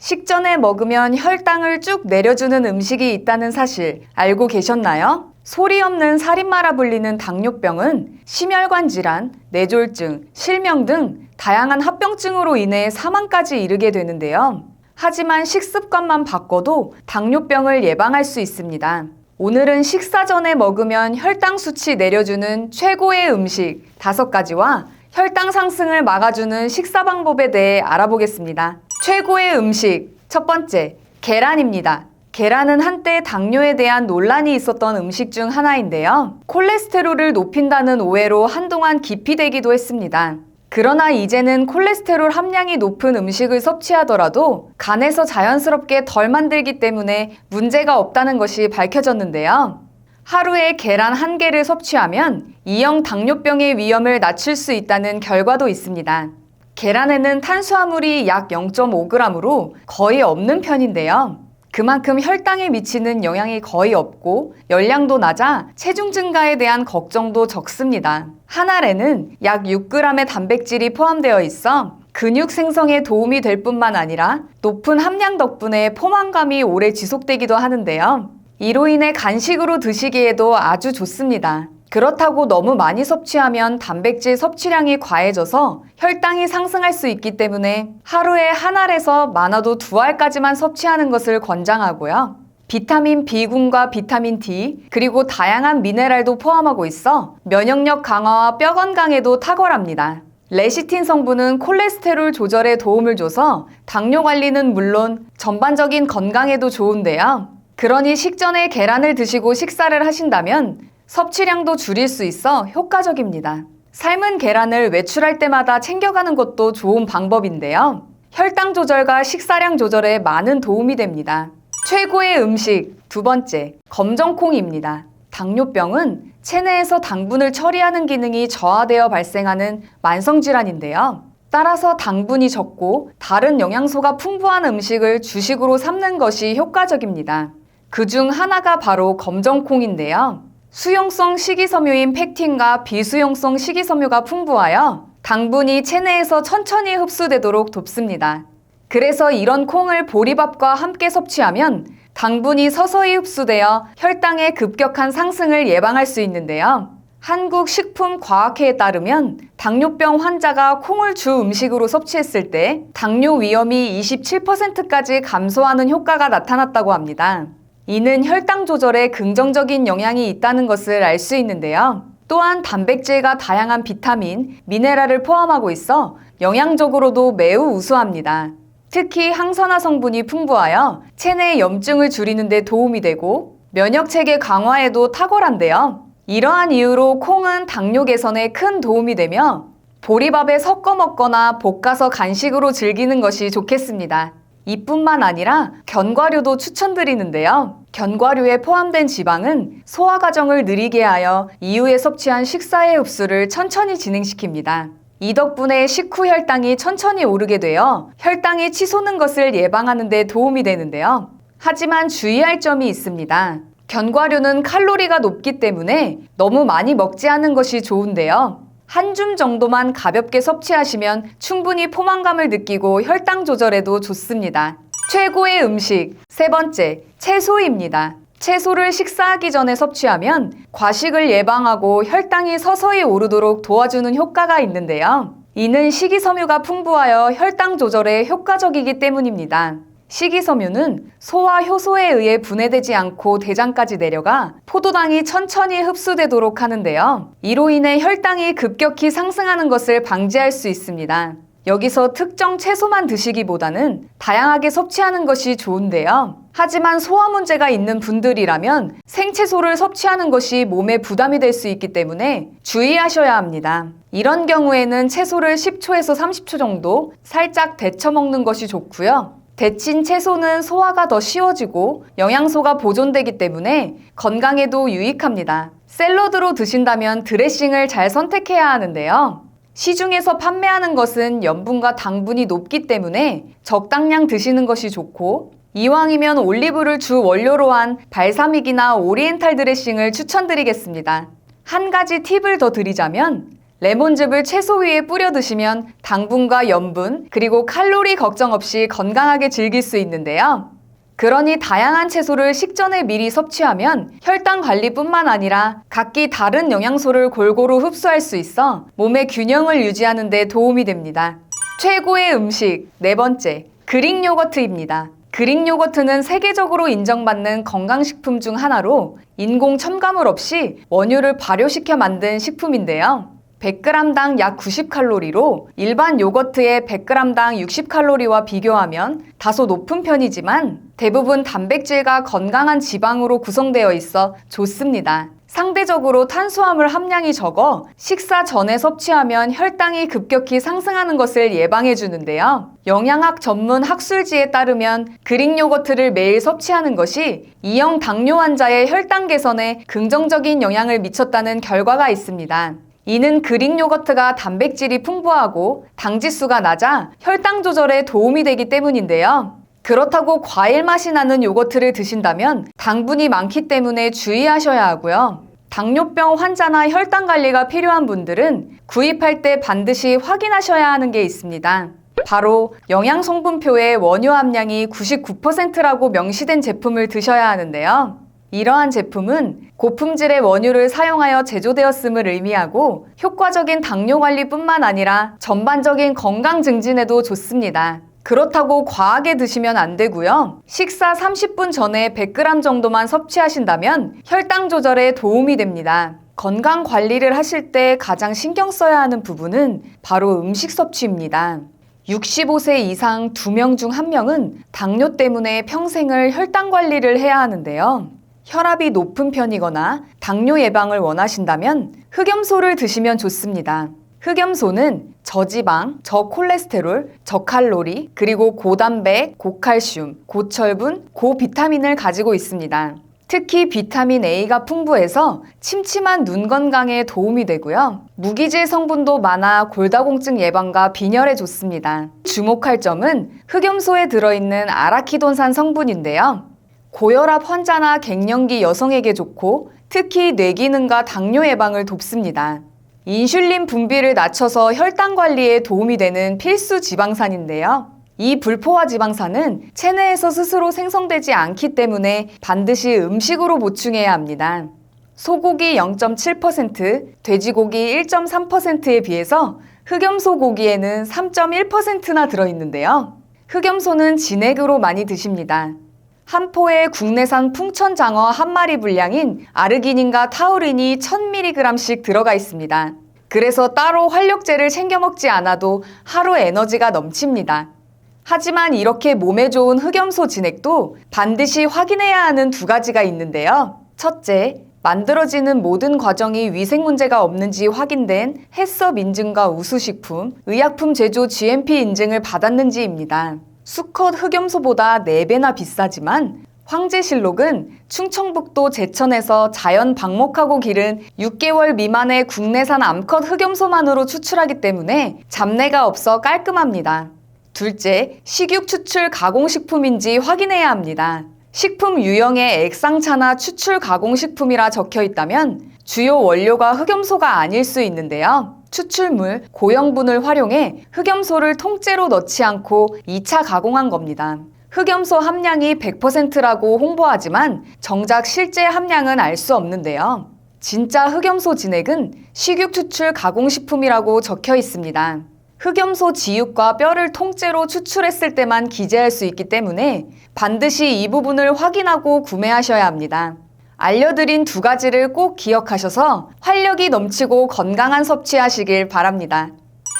식전에 먹으면 혈당을 쭉 내려주는 음식이 있다는 사실 알고 계셨나요? 소리 없는 살인마라 불리는 당뇨병은 심혈관 질환, 뇌졸중, 실명 등 다양한 합병증으로 인해 사망까지 이르게 되는데요. 하지만 식습관만 바꿔도 당뇨병을 예방할 수 있습니다. 오늘은 식사 전에 먹으면 혈당 수치 내려주는 최고의 음식 5가지와 혈당 상승을 막아주는 식사 방법에 대해 알아보겠습니다. 최고의 음식, 첫 번째, 계란입니다. 계란은 한때 당뇨에 대한 논란이 있었던 음식 중 하나인데요. 콜레스테롤을 높인다는 오해로 한동안 기피되기도 했습니다. 그러나 이제는 콜레스테롤 함량이 높은 음식을 섭취하더라도 간에서 자연스럽게 덜 만들기 때문에 문제가 없다는 것이 밝혀졌는데요. 하루에 계란 1개를 섭취하면 2형 당뇨병의 위험을 낮출 수 있다는 결과도 있습니다. 계란에는 탄수화물이 약 0.5g으로 거의 없는 편인데요. 그만큼 혈당에 미치는 영향이 거의 없고 열량도 낮아 체중 증가에 대한 걱정도 적습니다. 한 알에는 약 6g의 단백질이 포함되어 있어 근육 생성에 도움이 될 뿐만 아니라 높은 함량 덕분에 포만감이 오래 지속되기도 하는데요. 이로 인해 간식으로 드시기에도 아주 좋습니다. 그렇다고 너무 많이 섭취하면 단백질 섭취량이 과해져서 혈당이 상승할 수 있기 때문에 하루에 한 알에서 많아도 2알까지만 섭취하는 것을 권장하고요. 비타민 B군과 비타민 D, 그리고 다양한 미네랄도 포함하고 있어 면역력 강화와 뼈 건강에도 탁월합니다. 레시틴 성분은 콜레스테롤 조절에 도움을 줘서 당뇨 관리는 물론 전반적인 건강에도 좋은데요. 그러니 식전에 계란을 드시고 식사를 하신다면 섭취량도 줄일 수 있어 효과적입니다. 삶은 계란을 외출할 때마다 챙겨가는 것도 좋은 방법인데요. 혈당 조절과 식사량 조절에 많은 도움이 됩니다. 최고의 음식, 2번째, 검정콩입니다. 당뇨병은 체내에서 당분을 처리하는 기능이 저하되어 발생하는 만성질환인데요. 따라서 당분이 적고 다른 영양소가 풍부한 음식을 주식으로 삼는 것이 효과적입니다. 그중 하나가 바로 검정콩인데요. 수용성 식이섬유인 팩틴과 비수용성 식이섬유가 풍부하여 당분이 체내에서 천천히 흡수되도록 돕습니다. 그래서 이런 콩을 보리밥과 함께 섭취하면 당분이 서서히 흡수되어 혈당의 급격한 상승을 예방할 수 있는데요. 한국식품과학회에 따르면 당뇨병 환자가 콩을 주 음식으로 섭취했을 때 당뇨 위험이 27%까지 감소하는 효과가 나타났다고 합니다. 이는 혈당 조절에 긍정적인 영향이 있다는 것을 알 수 있는데요. 또한 단백질과 다양한 비타민, 미네랄을 포함하고 있어 영양적으로도 매우 우수합니다. 특히 항산화 성분이 풍부하여 체내 염증을 줄이는 데 도움이 되고 면역체계 강화에도 탁월한데요. 이러한 이유로 콩은 당뇨 개선에 큰 도움이 되며 보리밥에 섞어 먹거나 볶아서 간식으로 즐기는 것이 좋겠습니다. 이뿐만 아니라 견과류도 추천드리는데요. 견과류에 포함된 지방은 소화 과정을 느리게 하여 이후에 섭취한 식사의 흡수를 천천히 진행시킵니다. 이 덕분에 식후 혈당이 천천히 오르게 되어 혈당이 치솟는 것을 예방하는 데 도움이 되는데요. 하지만 주의할 점이 있습니다. 견과류는 칼로리가 높기 때문에 너무 많이 먹지 않은 것이 좋은데요. 한 줌 정도만 가볍게 섭취하시면 충분히 포만감을 느끼고 혈당 조절에도 좋습니다. 최고의 음식, 3번째, 채소입니다. 채소를 식사하기 전에 섭취하면 과식을 예방하고 혈당이 서서히 오르도록 도와주는 효과가 있는데요. 이는 식이섬유가 풍부하여 혈당 조절에 효과적이기 때문입니다. 식이섬유는 소와 효소에 의해 분해되지 않고 대장까지 내려가 포도당이 천천히 흡수되도록 하는데요. 이로 인해 혈당이 급격히 상승하는 것을 방지할 수 있습니다. 여기서 특정 채소만 드시기보다는 다양하게 섭취하는 것이 좋은데요. 하지만 소화 문제가 있는 분들이라면 생채소를 섭취하는 것이 몸에 부담이 될 수 있기 때문에 주의하셔야 합니다. 이런 경우에는 채소를 10초에서 30초 정도 살짝 데쳐 먹는 것이 좋고요. 데친 채소는 소화가 더 쉬워지고 영양소가 보존되기 때문에 건강에도 유익합니다. 샐러드로 드신다면 드레싱을 잘 선택해야 하는데요. 시중에서 판매하는 것은 염분과 당분이 높기 때문에 적당량 드시는 것이 좋고 이왕이면 올리브를 주 원료로 한 발사믹이나 오리엔탈 드레싱을 추천드리겠습니다. 한 가지 팁을 더 드리자면 레몬즙을 채소 위에 뿌려 드시면 당분과 염분, 그리고 칼로리 걱정 없이 건강하게 즐길 수 있는데요. 그러니 다양한 채소를 식전에 미리 섭취하면 혈당 관리뿐만 아니라 각기 다른 영양소를 골고루 흡수할 수 있어 몸의 균형을 유지하는 데 도움이 됩니다. 최고의 음식 네 번째, 그릭 요거트입니다. 그릭 요거트는 세계적으로 인정받는 건강식품 중 하나로 인공 첨가물 없이 원유를 발효시켜 만든 식품인데요. 100g당 약 90칼로리로 일반 요거트의 100g당 60칼로리와 비교하면 다소 높은 편이지만 대부분 단백질과 건강한 지방으로 구성되어 있어 좋습니다. 상대적으로 탄수화물 함량이 적어 식사 전에 섭취하면 혈당이 급격히 상승하는 것을 예방해 주는데요. 영양학 전문 학술지에 따르면 그릭 요거트를 매일 섭취하는 것이 2형 당뇨 환자의 혈당 개선에 긍정적인 영향을 미쳤다는 결과가 있습니다. 이는 그릭 요거트가 단백질이 풍부하고 당지수가 낮아 혈당 조절에 도움이 되기 때문인데요. 그렇다고 과일 맛이 나는 요거트를 드신다면 당분이 많기 때문에 주의하셔야 하고요. 당뇨병 환자나 혈당 관리가 필요한 분들은 구입할 때 반드시 확인하셔야 하는 게 있습니다. 바로 영양성분표에 원유 함량이 99%라고 명시된 제품을 드셔야 하는데요. 이러한 제품은 고품질의 원유를 사용하여 제조되었음을 의미하고 효과적인 당뇨 관리뿐만 아니라 전반적인 건강 증진에도 좋습니다. 그렇다고 과하게 드시면 안 되고요. 식사 30분 전에 100g 정도만 섭취하신다면 혈당 조절에 도움이 됩니다. 건강 관리를 하실 때 가장 신경 써야 하는 부분은 바로 음식 섭취입니다. 65세 이상 2명 중 1명은 당뇨 때문에 평생을 혈당 관리를 해야 하는데요. 혈압이 높은 편이거나 당뇨 예방을 원하신다면 흑염소를 드시면 좋습니다. 흑염소는 저지방, 저콜레스테롤, 저칼로리, 그리고 고단백, 고칼슘, 고철분, 고비타민을 가지고 있습니다. 특히 비타민 A가 풍부해서 침침한 눈 건강에 도움이 되고요. 무기질 성분도 많아 골다공증 예방과 빈혈에 좋습니다. 주목할 점은 흑염소에 들어있는 아라키돈산 성분인데요. 고혈압 환자나 갱년기 여성에게 좋고 특히 뇌기능과 당뇨 예방을 돕습니다. 인슐린 분비를 낮춰서 혈당 관리에 도움이 되는 필수 지방산인데요. 이 불포화 지방산은 체내에서 스스로 생성되지 않기 때문에 반드시 음식으로 보충해야 합니다. 소고기 0.7%, 돼지고기 1.3%에 비해서 흑염소 고기에는 3.1%나 들어있는데요. 흑염소는 진액으로 많이 드십니다. 한 포에 국내산 풍천장어 한 마리 분량인 아르기닌과 타우린이 1000mg씩 들어가 있습니다. 그래서 따로 활력제를 챙겨 먹지 않아도 하루 에너지가 넘칩니다. 하지만 이렇게 몸에 좋은 흑염소 진액도 반드시 확인해야 하는 두 가지가 있는데요. 첫째, 만들어지는 모든 과정이 위생 문제가 없는지 확인된 해썹 인증과 우수식품, 의약품 제조 GMP 인증을 받았는지입니다. 수컷 흑염소보다 4배나 비싸지만 황제실록은 충청북도 제천에서 자연 방목하고 기른 6개월 미만의 국내산 암컷 흑염소만으로 추출하기 때문에 잡내가 없어 깔끔합니다. 둘째, 식육 추출 가공식품인지 확인해야 합니다. 식품 유형에 액상차나 추출 가공식품이라 적혀 있다면 주요 원료가 흑염소가 아닐 수 있는데요. 추출물, 고형분을 활용해 흑염소를 통째로 넣지 않고 2차 가공한 겁니다. 흑염소 함량이 100%라고 홍보하지만 정작 실제 함량은 알 수 없는데요. 진짜 흑염소 진액은 식육 추출 가공식품이라고 적혀 있습니다. 흑염소 지육과 뼈를 통째로 추출했을 때만 기재할 수 있기 때문에 반드시 이 부분을 확인하고 구매하셔야 합니다. 알려드린 두 가지를 꼭 기억하셔서 활력이 넘치고 건강한 섭취하시길 바랍니다.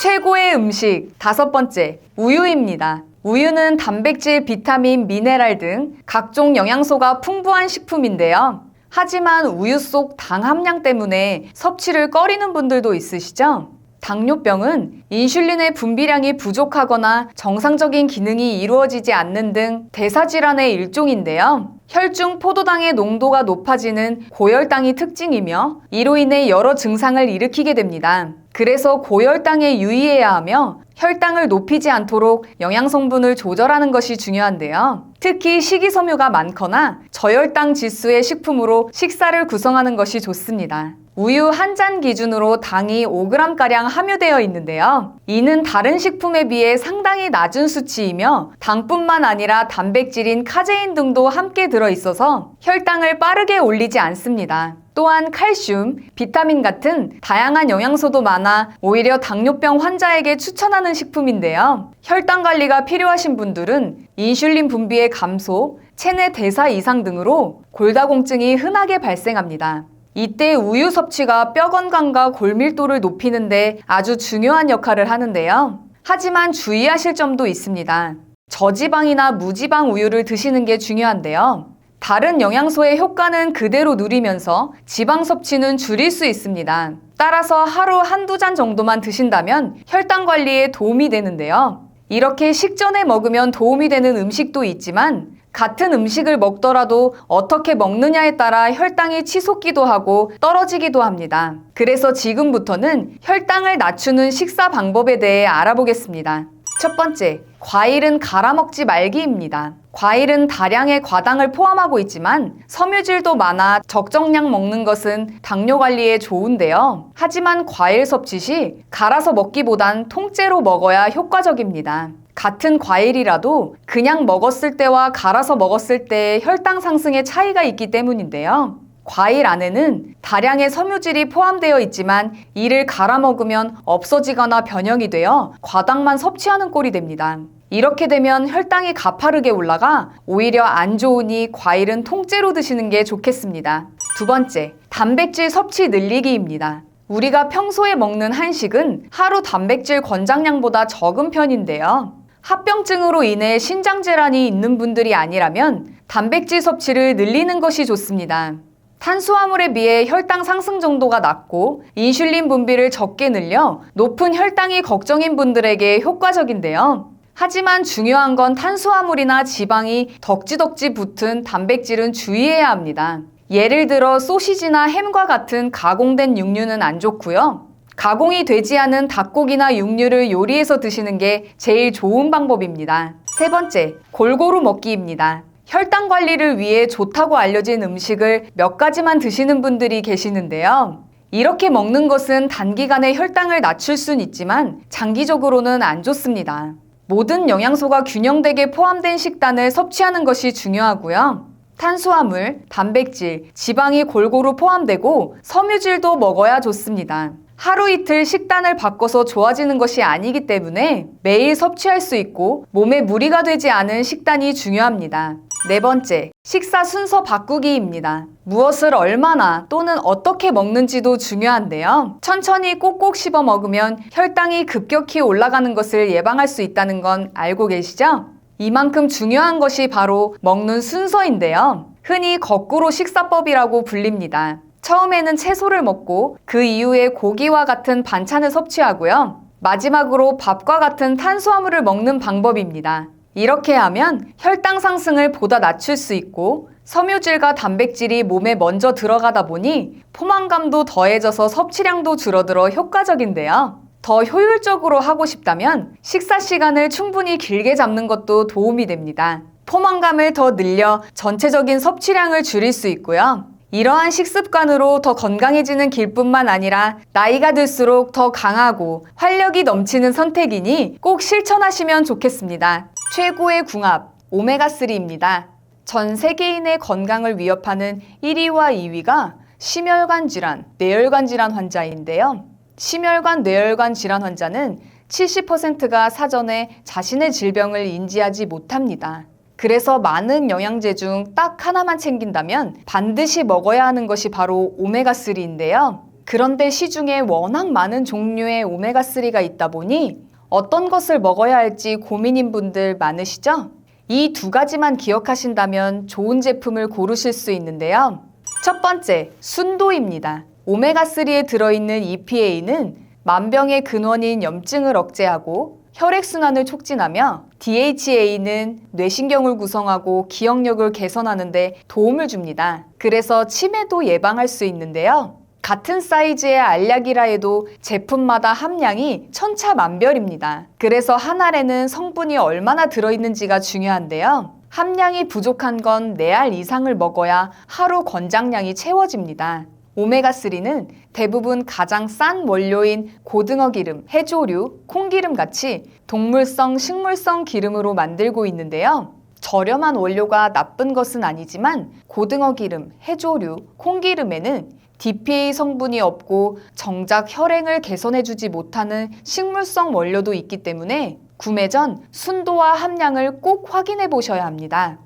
최고의 음식 다섯 번째, 우유입니다. 우유는 단백질, 비타민, 미네랄 등 각종 영양소가 풍부한 식품인데요. 하지만 우유 속 당 함량 때문에 섭취를 꺼리는 분들도 있으시죠? 당뇨병은 인슐린의 분비량이 부족하거나 정상적인 기능이 이루어지지 않는 등 대사질환의 일종인데요. 혈중 포도당의 농도가 높아지는 고혈당이 특징이며 이로 인해 여러 증상을 일으키게 됩니다. 그래서 고혈당에 유의해야 하며 혈당을 높이지 않도록 영양성분을 조절하는 것이 중요한데요. 특히 식이섬유가 많거나 저혈당 지수의 식품으로 식사를 구성하는 것이 좋습니다. 우유 한 잔 기준으로 당이 5g가량 함유되어 있는데요. 이는 다른 식품에 비해 상당히 낮은 수치이며 당뿐만 아니라 단백질인 카제인 등도 함께 들어있어서 혈당을 빠르게 올리지 않습니다. 또한 칼슘, 비타민 같은 다양한 영양소도 많아 오히려 당뇨병 환자에게 추천하는 식품인데요. 혈당 관리가 필요하신 분들은 인슐린 분비의 감소, 체내 대사 이상 등으로 골다공증이 흔하게 발생합니다. 이때 우유 섭취가 뼈 건강과 골밀도를 높이는데 아주 중요한 역할을 하는데요. 하지만 주의하실 점도 있습니다. 저지방이나 무지방 우유를 드시는 게 중요한데요. 다른 영양소의 효과는 그대로 누리면서 지방 섭취는 줄일 수 있습니다. 따라서 하루 한두 잔 정도만 드신다면 혈당 관리에 도움이 되는데요. 이렇게 식전에 먹으면 도움이 되는 음식도 있지만 같은 음식을 먹더라도 어떻게 먹느냐에 따라 혈당이 치솟기도 하고 떨어지기도 합니다. 그래서 지금부터는 혈당을 낮추는 식사 방법에 대해 알아보겠습니다. 첫 번째, 과일은 갈아 먹지 말기입니다. 과일은 다량의 과당을 포함하고 있지만 섬유질도 많아 적정량 먹는 것은 당뇨 관리에 좋은데요. 하지만 과일 섭취 시 갈아서 먹기보단 통째로 먹어야 효과적입니다. 같은 과일이라도 그냥 먹었을 때와 갈아서 먹었을 때의 혈당 상승의 차이가 있기 때문인데요. 과일 안에는 다량의 섬유질이 포함되어 있지만 이를 갈아 먹으면 없어지거나 변형이 되어 과당만 섭취하는 꼴이 됩니다. 이렇게 되면 혈당이 가파르게 올라가 오히려 안 좋으니 과일은 통째로 드시는 게 좋겠습니다. 두 번째, 단백질 섭취 늘리기입니다. 우리가 평소에 먹는 한식은 하루 단백질 권장량보다 적은 편인데요. 합병증으로 인해 신장질환이 있는 분들이 아니라면 단백질 섭취를 늘리는 것이 좋습니다. 탄수화물에 비해 혈당 상승 정도가 낮고 인슐린 분비를 적게 늘려 높은 혈당이 걱정인 분들에게 효과적인데요. 하지만 중요한 건 탄수화물이나 지방이 덕지덕지 붙은 단백질은 주의해야 합니다. 예를 들어 소시지나 햄과 같은 가공된 육류는 안 좋고요. 가공이 되지 않은 닭고기나 육류를 요리해서 드시는 게 제일 좋은 방법입니다. 세 번째, 골고루 먹기입니다. 혈당 관리를 위해 좋다고 알려진 음식을 몇 가지만 드시는 분들이 계시는데요. 이렇게 먹는 것은 단기간에 혈당을 낮출 순 있지만 장기적으로는 안 좋습니다. 모든 영양소가 균형되게 포함된 식단을 섭취하는 것이 중요하고요. 탄수화물, 단백질, 지방이 골고루 포함되고 섬유질도 먹어야 좋습니다. 하루 이틀 식단을 바꿔서 좋아지는 것이 아니기 때문에 매일 섭취할 수 있고 몸에 무리가 되지 않은 식단이 중요합니다. 네 번째, 식사 순서 바꾸기입니다. 무엇을 얼마나 또는 어떻게 먹는지도 중요한데요. 천천히 꼭꼭 씹어 먹으면 혈당이 급격히 올라가는 것을 예방할 수 있다는 건 알고 계시죠? 이만큼 중요한 것이 바로 먹는 순서인데요. 흔히 거꾸로 식사법이라고 불립니다. 처음에는 채소를 먹고 그 이후에 고기와 같은 반찬을 섭취하고요. 마지막으로 밥과 같은 탄수화물을 먹는 방법입니다. 이렇게 하면 혈당 상승을 보다 낮출 수 있고 섬유질과 단백질이 몸에 먼저 들어가다 보니 포만감도 더해져서 섭취량도 줄어들어 효과적인데요. 더 효율적으로 하고 싶다면 식사 시간을 충분히 길게 잡는 것도 도움이 됩니다. 포만감을 더 늘려 전체적인 섭취량을 줄일 수 있고요. 이러한 식습관으로 더 건강해지는 길뿐만 아니라 나이가 들수록 더 강하고 활력이 넘치는 선택이니 꼭 실천하시면 좋겠습니다. 최고의 궁합, 오메가3입니다. 전 세계인의 건강을 위협하는 1위와 2위가 심혈관 질환, 뇌혈관 질환 환자인데요. 심혈관, 뇌혈관 질환 환자는 70%가 사전에 자신의 질병을 인지하지 못합니다. 그래서 많은 영양제 중 딱 하나만 챙긴다면 반드시 먹어야 하는 것이 바로 오메가3인데요. 그런데 시중에 워낙 많은 종류의 오메가3가 있다 보니 어떤 것을 먹어야 할지 고민인 분들 많으시죠? 이 두 가지만 기억하신다면 좋은 제품을 고르실 수 있는데요. 첫 번째, 순도입니다. 오메가3에 들어있는 EPA는 만병의 근원인 염증을 억제하고 혈액순환을 촉진하며 DHA는 뇌신경을 구성하고 기억력을 개선하는 데 도움을 줍니다. 그래서 치매도 예방할 수 있는데요. 같은 사이즈의 알약이라 해도 제품마다 함량이 천차만별입니다. 그래서 한 알에는 성분이 얼마나 들어있는지가 중요한데요. 함량이 부족한 건 4알 이상을 먹어야 하루 권장량이 채워집니다. 오메가3는 대부분 가장 싼 원료인 고등어 기름, 해조류, 콩기름 같이 동물성, 식물성 기름으로 만들고 있는데요. 저렴한 원료가 나쁜 것은 아니지만 고등어 기름, 해조류, 콩기름에는 DPA 성분이 없고 정작 혈행을 개선해주지 못하는 식물성 원료도 있기 때문에 구매 전 순도와 함량을 꼭 확인해 보셔야 합니다.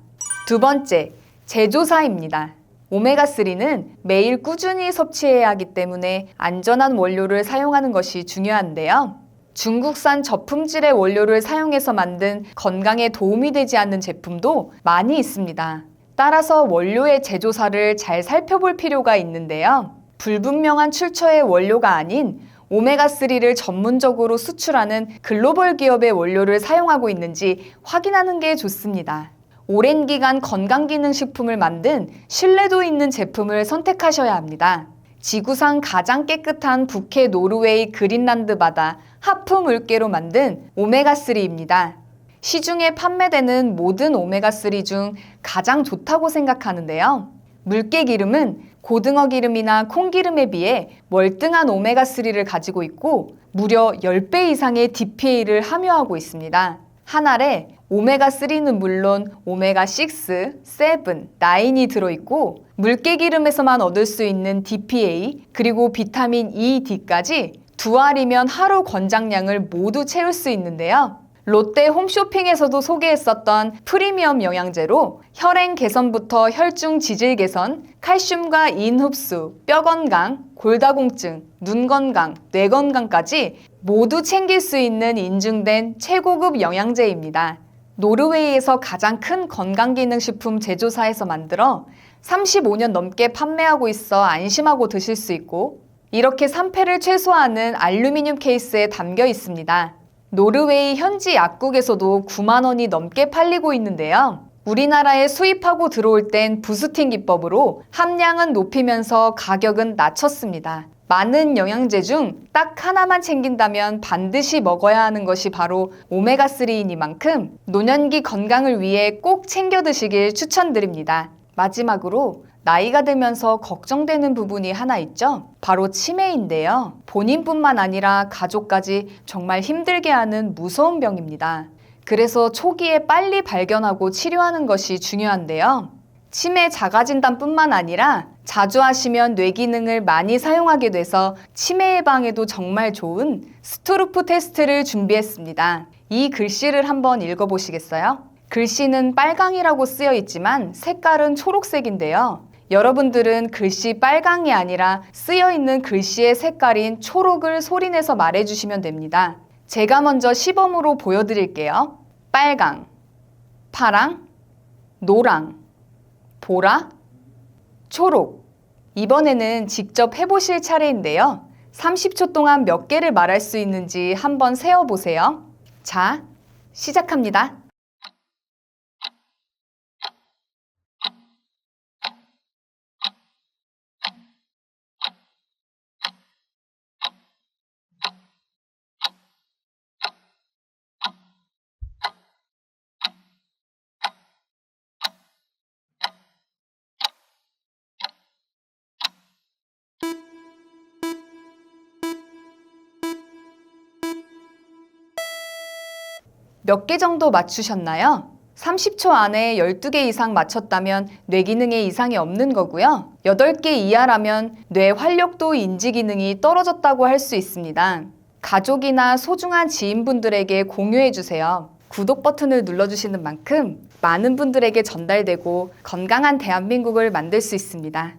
두 번째, 제조사입니다. 오메가3는 매일 꾸준히 섭취해야 하기 때문에 안전한 원료를 사용하는 것이 중요한데요. 중국산 저품질의 원료를 사용해서 만든 건강에 도움이 되지 않는 제품도 많이 있습니다. 따라서 원료의 제조사를 잘 살펴볼 필요가 있는데요. 불분명한 출처의 원료가 아닌 오메가3를 전문적으로 수출하는 글로벌 기업의 원료를 사용하고 있는지 확인하는 게 좋습니다. 오랜 기간 건강기능식품을 만든 신뢰도 있는 제품을 선택하셔야 합니다. 지구상 가장 깨끗한 북해 노르웨이 그린란드 바다 하프 물개로 만든 오메가3입니다. 시중에 판매되는 모든 오메가3 중 가장 좋다고 생각하는데요. 물개 기름은 고등어 기름이나 콩기름에 비해 월등한 오메가3를 가지고 있고 무려 10배 이상의 DPA를 함유하고 있습니다. 한 알에 오메가3는 물론 오메가6, 7, 9이 들어있고 물개기름에서만 얻을 수 있는 DPA 그리고 비타민 E, D까지 두 알이면 하루 권장량을 모두 채울 수 있는데요. 롯데 홈쇼핑에서도 소개했었던 프리미엄 영양제로 혈행 개선부터 혈중 지질 개선, 칼슘과 인 흡수, 뼈 건강, 골다공증, 눈 건강, 뇌 건강까지 모두 챙길 수 있는 인증된 최고급 영양제입니다. 노르웨이에서 가장 큰 건강기능식품 제조사에서 만들어 35년 넘게 판매하고 있어 안심하고 드실 수 있고 이렇게 산패를 최소화하는 알루미늄 케이스에 담겨 있습니다. 노르웨이 현지 약국에서도 9만 원이 넘게 팔리고 있는데요. 우리나라에 수입하고 들어올 땐 부스팅 기법으로 함량은 높이면서 가격은 낮췄습니다. 많은 영양제 중 딱 하나만 챙긴다면 반드시 먹어야 하는 것이 바로 오메가3이니만큼 노년기 건강을 위해 꼭 챙겨 드시길 추천드립니다. 마지막으로 나이가 들면서 걱정되는 부분이 하나 있죠? 바로 치매인데요. 본인뿐만 아니라 가족까지 정말 힘들게 하는 무서운 병입니다. 그래서 초기에 빨리 발견하고 치료하는 것이 중요한데요. 치매 자가진단뿐만 아니라 자주 하시면 뇌 기능을 많이 사용하게 돼서 치매 예방에도 정말 좋은 스토르프 테스트를 준비했습니다. 이 글씨를 한번 읽어보시겠어요? 글씨는 빨강이라고 쓰여 있지만 색깔은 초록색인데요. 여러분들은 글씨 빨강이 아니라 쓰여 있는 글씨의 색깔인 초록을 소리내서 말해주시면 됩니다. 제가 먼저 시범으로 보여드릴게요. 빨강, 파랑, 노랑, 보라, 초록. 이번에는 직접 해보실 차례인데요. 30초 동안 몇 개를 말할 수 있는지 한번 세어보세요. 자, 시작합니다. 몇 개 정도 맞추셨나요? 30초 안에 12개 이상 맞췄다면 뇌 기능에 이상이 없는 거고요. 8개 이하라면 뇌 활력도 인지 기능이 떨어졌다고 할 수 있습니다. 가족이나 소중한 지인분들에게 공유해주세요. 구독 버튼을 눌러주시는 만큼 많은 분들에게 전달되고 건강한 대한민국을 만들 수 있습니다.